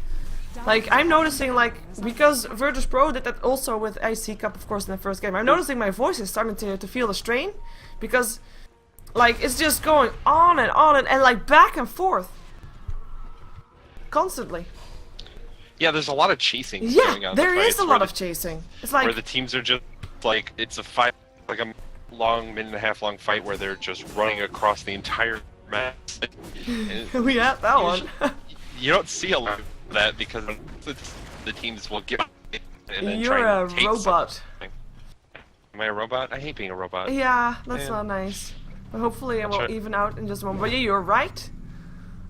S1: Like, I'm noticing, like, because virtus.pro did that also with IC Cup, of course, in the first game. I'm noticing my voice is starting to feel the strain. Because, like, it's just going on and like, back and forth. Constantly.
S2: Yeah, there's a lot of chasing going on.
S1: Yeah,
S2: In the
S1: there is
S2: fights
S1: a lot of chasing. It's like...
S2: where the teams are just, like, it's a fight, like a long, minute-and-a-half long fight where they're just running across the entire map.
S1: We had that one.
S2: You don't see a lot of that because the teams will get and then
S1: You're
S2: try
S1: a
S2: and take
S1: robot.
S2: something. Am I a robot? I hate being a robot.
S1: Yeah, that's
S2: Yeah.
S1: not nice. But hopefully it will
S2: Sure.
S1: even out in just a moment. But yeah, you're right.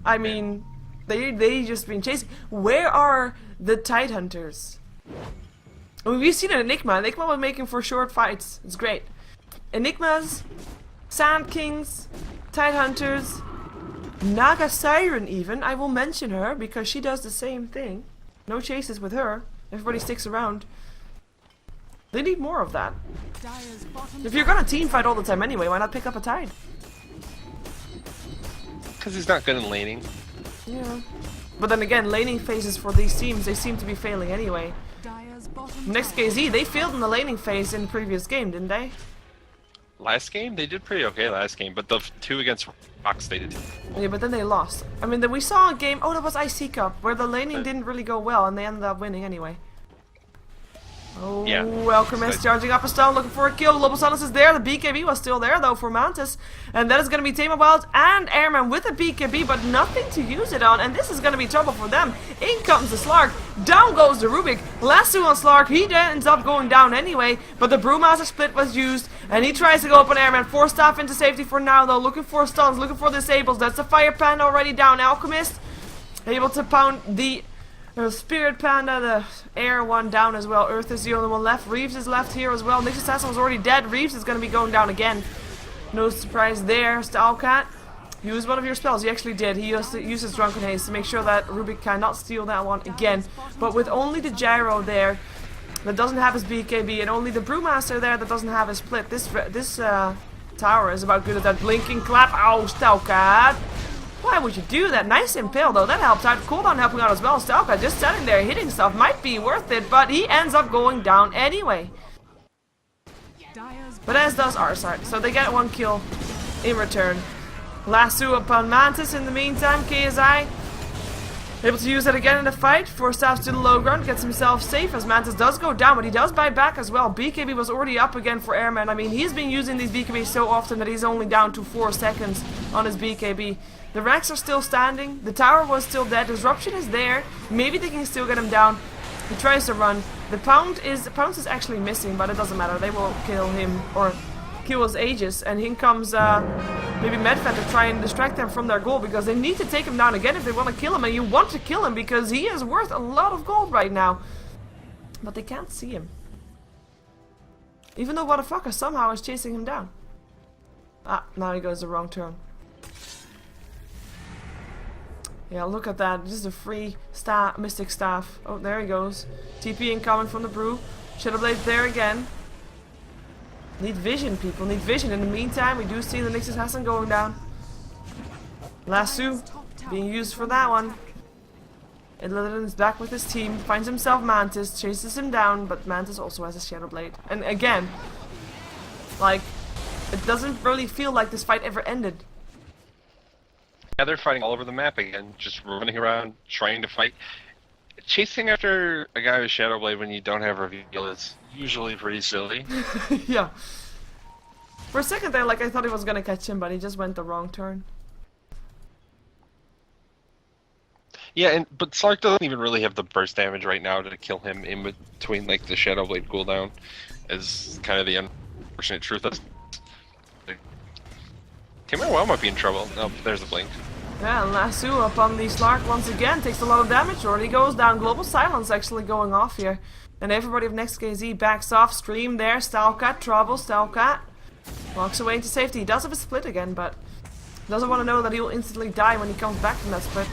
S1: I mean, they just been chasing. Where are the Tide Hunters? I mean, we've seen an Enigma. Enigma was making for short fights. It's great. Enigmas, Sand Kings, Tide Hunters, Naga Siren even. I will mention her because she does the same thing. No chases with her. Everybody sticks around. They need more of that.
S3: Dire's bottom
S1: If you're gonna team fight all the time anyway, why not pick up a Tide?
S2: Because he's not good in laning.
S1: Yeah. But then again, laning phases for these teams, they seem to be failing anyway.
S3: Dire's bottom
S1: NEXT.kz, they failed in the laning phase in the previous game, didn't they?
S2: Last game, they did pretty okay last game, but the two against Fox, they did.
S1: Yeah, but then they lost. I mean, we saw a game, oh, that was IC Cup, where the laning didn't really go well, and they ended up winning anyway. Oh,
S2: Yeah.
S1: Alchemist charging up a stone, looking for a kill. Global Silence is there. The BKB was still there, though, for Mantis. And that is going to be Tame Wild and Airman with a BKB, but nothing to use it on. And this is going to be trouble for them. In comes the Slark. Down goes the Rubik. Lasso on Slark. He then ends up going down anyway. But the Brewmaster split was used. And he tries to go up on Airman. 4 staff into safety for now, though. Looking for stuns, looking for disables. That's the Fire Panda already down. Alchemist able to pound the Spirit Panda, the air one down as well. Earth is the only one left. Reeves is left here as well. Nix Assassin was already dead. Reeves is going to be going down again. No surprise there. Stalcat, use one of your spells. He actually did. He uses Drunken Haze to make sure that Rubik cannot steal that one again. But with only the Gyro there that doesn't have his BKB and only the Brewmaster there that doesn't have his split, this tower is about good as that blinking clap. Ow, Stalcat. Why would you do that? Nice impale though, that helped out. Cooldown helping out as well. Stalka just standing there hitting stuff might be worth it, but he ends up going down anyway.
S3: Dire's
S1: But as does our side, so they get 1 kill in return. Lasso upon Mantis in the meantime. KSI able to use that again in the fight. 4 staffs to the low ground, gets himself safe as Mantis does go down, but he does buy back as well. BKB was already up again for Airman. I mean, he's been using these BKB so often that he's only down to 4 seconds on his BKB. The racks are still standing, the tower was still dead, disruption is there, maybe they can still get him down. He tries to run. The Pounce is actually missing, but it doesn't matter, they will kill him, or kill his Aegis, and here comes maybe Medfed to try and distract them from their goal, because they need to take him down again if they want to kill him, and you want to kill him because he is worth a lot of gold right now. But they can't see him. Even though Motherfucker somehow is chasing him down. Ah, now he goes the wrong turn. Yeah, look at that. Just a free Mystic Staff. Oh, there he goes. TP incoming from the Brew. Shadowblade there again. Need vision, people. Need vision. In the meantime, we do see the Nix Assassin going down. Lasso being used for that one. Illidan is back with his team. Finds himself Mantis. Chases him down, but Mantis also has a Shadowblade. And again, like, it doesn't really feel like this fight ever ended.
S2: Yeah, they're fighting all over the map again, just running around, trying to fight. Chasing after a guy with Shadowblade when you don't have reveal is usually pretty silly.
S1: Yeah. For a second there, like, I thought he was gonna catch him, but he just went the wrong turn.
S2: Yeah, but Slark doesn't even really have the burst damage right now to kill him in between, like, the Shadowblade cooldown, is kind of the unfortunate truth. Timberwell might be in trouble. Oh, there's the blink.
S1: Yeah, and Lasso up on the Slark once again, takes a lot of damage, already goes down. Global Silence actually going off here. And everybody of NEXT.kz backs off, Stream there, Stalcat, trouble, Stalcat. Walks away into safety. He does have a split again, but doesn't want to know that he'll instantly die when he comes back from that split.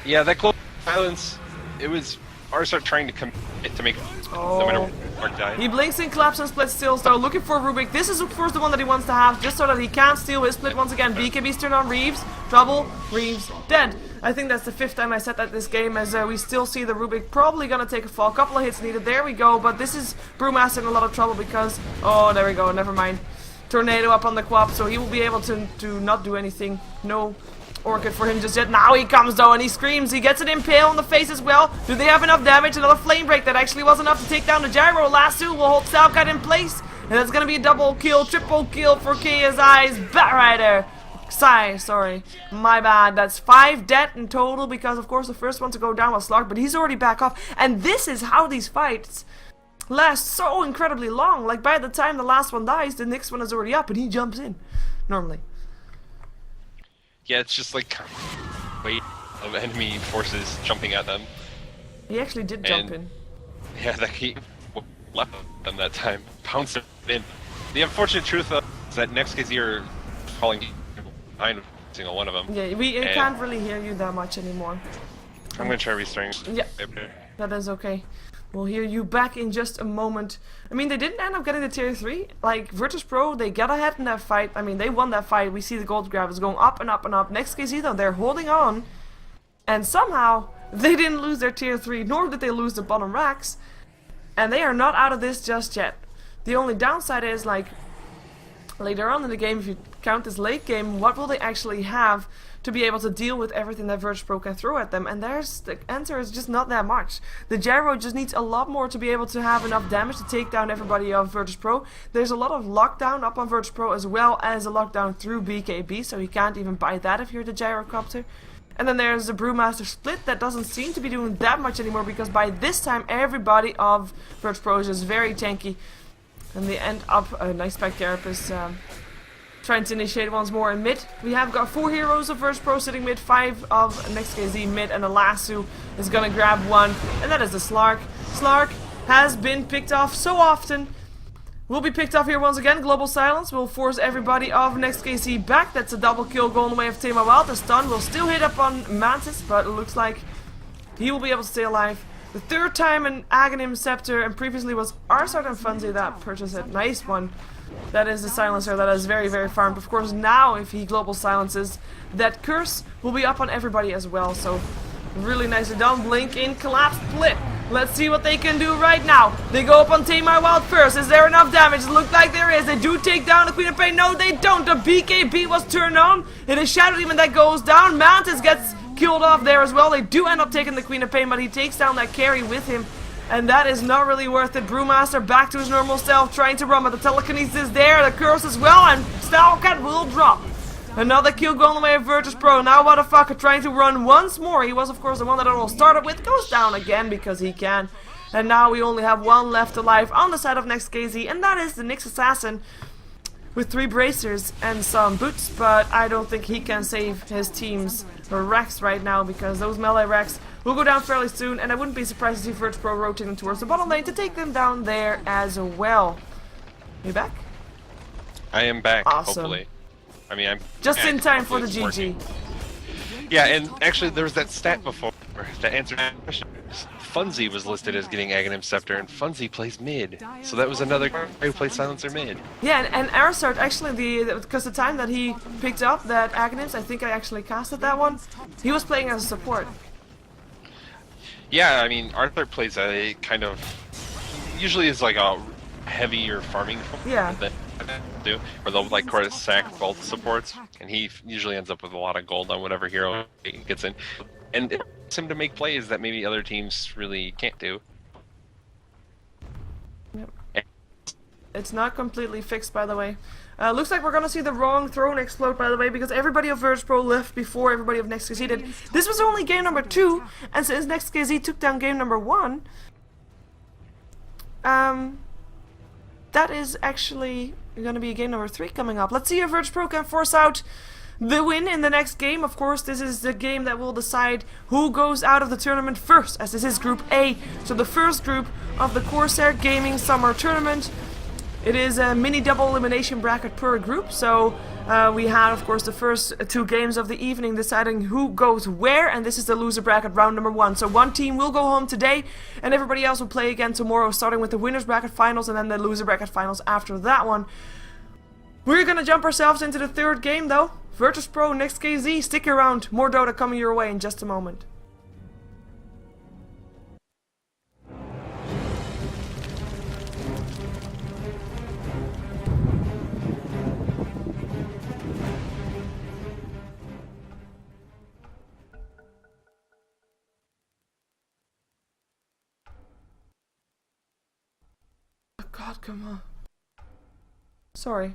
S2: Yeah, that Global Silence, it was Arsart trying to commit to make no matter what died.
S1: He blinks and claps and splits still, so looking for Rubik. This is of course the one that he wants to have, just so that he can't steal his split once again. BKB's turn on Reeves. Trouble. Reeves dead. I think that's the 5th time I said that this game, as we still see the Rubik probably gonna take a fall. Couple of hits needed, there we go, but this is Brewmaster in a lot of trouble because, oh, there we go, never mind. Tornado up on the quap, so he will be able to not do anything. No Orchid for him just yet. Now he comes though and he screams. He gets an impale in the face as well. Do they have enough damage? Another flame break that actually was enough to take down the gyro. Lasso will hold Stalkite in place. And that's gonna be a double kill, triple kill for KSI's Batrider. Sorry. My bad. That's 5 dead in total because of course the first one to go down was Slark, but he's already back off. And this is how these fights last so incredibly long. Like by the time the last one dies, the next one is already up and he jumps in. Normally.
S2: Yeah, it's just like weight of enemy forces jumping at them.
S1: He actually did jump in.
S2: Yeah, that he left them that time. Pounced in. The unfortunate truth is that NEXT.kz are falling behind every single one of them.
S1: Yeah, we can't really hear you that much anymore.
S2: I'm gonna try restarting.
S1: Yeah, that is okay. We'll hear you back in just a moment. I mean, they didn't end up getting the tier 3. Like, virtus.pro, they got ahead in that fight. I mean, they won that fight. We see the gold grab is going up and up and up. NEXT.kz, though, they're holding on. And somehow, they didn't lose their tier 3, nor did they lose the bottom racks. And they are not out of this just yet. The only downside is, like, later on in the game, if you count this late game, what will they actually have to be able to deal with everything that virtus.pro can throw at them? And there's the answer is just not that much. The gyro just needs a lot more to be able to have enough damage to take down everybody of virtus.pro. There's a lot of lockdown up on virtus.pro as well as a lockdown through BKB, so you can't even buy that if you're the gyrocopter. And then there's the Brewmaster split that doesn't seem to be doing that much anymore because by this time everybody of virtus.pro is just very tanky. And they end up, a nice spike carapace, trying to initiate once more in mid. We have got 4 heroes of virtus.pro sitting mid, 5 of NEXT.kz mid, and the Lasso is gonna grab one, and that is the Slark. Slark has been picked off so often. Will be picked off here once again. Global Silence will force everybody of NEXT.kz back. That's a double kill going away of Tema Wild. The stun will still hit up on Mantis, but it looks like he will be able to stay alive. The 3rd time an Aghanim Scepter, and previously was Arsart and Funzi that purchased it. Nice one. That is the silencer that is very, very farmed. Of course, now if he global silences, that curse will be up on everybody as well. So, really nicely done. Blink in, collapse, split. Let's see what they can do right now. They go up on Tame My Wild first. Is there enough damage? It looks like there is. They do take down the Queen of Pain. No, they don't. The BKB was turned on. It is Shadow Demon that goes down. Mantis gets killed off there as well. They do end up taking the Queen of Pain, but he takes down that carry with him. And that is not really worth it. Brewmaster back to his normal self, trying to run, but the telekinesis is there, the curse as well, and Stalkite will drop. Another kill going away of virtus.pro. Now Motherfucker trying to run once more. He was of course the one that it all started with. Goes down again because he can. And now we only have one left alive on the side of NEXT.kz, and that is the Nyx Assassin with 3 bracers and some boots, but I don't think he can save his team's Rex right now because those melee Rex will go down fairly soon, and I wouldn't be surprised to see virtus.pro rotating towards the bottom lane to take them down there as well. You back?
S2: I am back,
S1: Awesome.
S2: hopefully. I mean, I'm
S1: Just
S2: back,
S1: in time for the
S2: hopefully
S1: GG.
S2: it's working. Yeah, and actually there was that stat before that answered that question. Funzi was listed as getting Aghanim Scepter, and Funzi plays mid. So that was another guy who plays Silencer mid.
S1: Yeah, and Aerostart actually, because the time that he picked up that Aghanims, I think I actually casted that one, he was playing as a support.
S2: Yeah, I mean, Arthur plays a kind of, usually is like a heavier farming
S1: Yeah.
S2: than do, where they'll like sack both supports, and he usually ends up with a lot of gold on whatever hero he gets in, and it allows him to make plays that maybe other teams really can't do.
S1: Yep. It's not completely fixed, by the way. Looks like we're gonna see the wrong throne explode, by the way, because everybody of virtus.pro left before everybody of NEXT.kz did. This was only game number 2, and since NEXT.kz took down game number 1, that is actually gonna be game number 3 coming up. Let's see if virtus.pro can force out the win in the next game. Of course, this is the game that will decide who goes out of the tournament first, as this is Group A. So the first group of the Corsair Gaming Summer Tournament. It is a mini double elimination bracket per group, so we had of course the first 2 games of the evening deciding who goes where, and this is the loser bracket round number 1. So one team will go home today, and everybody else will play again tomorrow, starting with the winners bracket finals and then the loser bracket finals after that one. We're gonna jump ourselves into the third game though. virtus.pro, NEXT.kz, stick around. More Dota coming your way in just a moment. Oh God, come on. Sorry.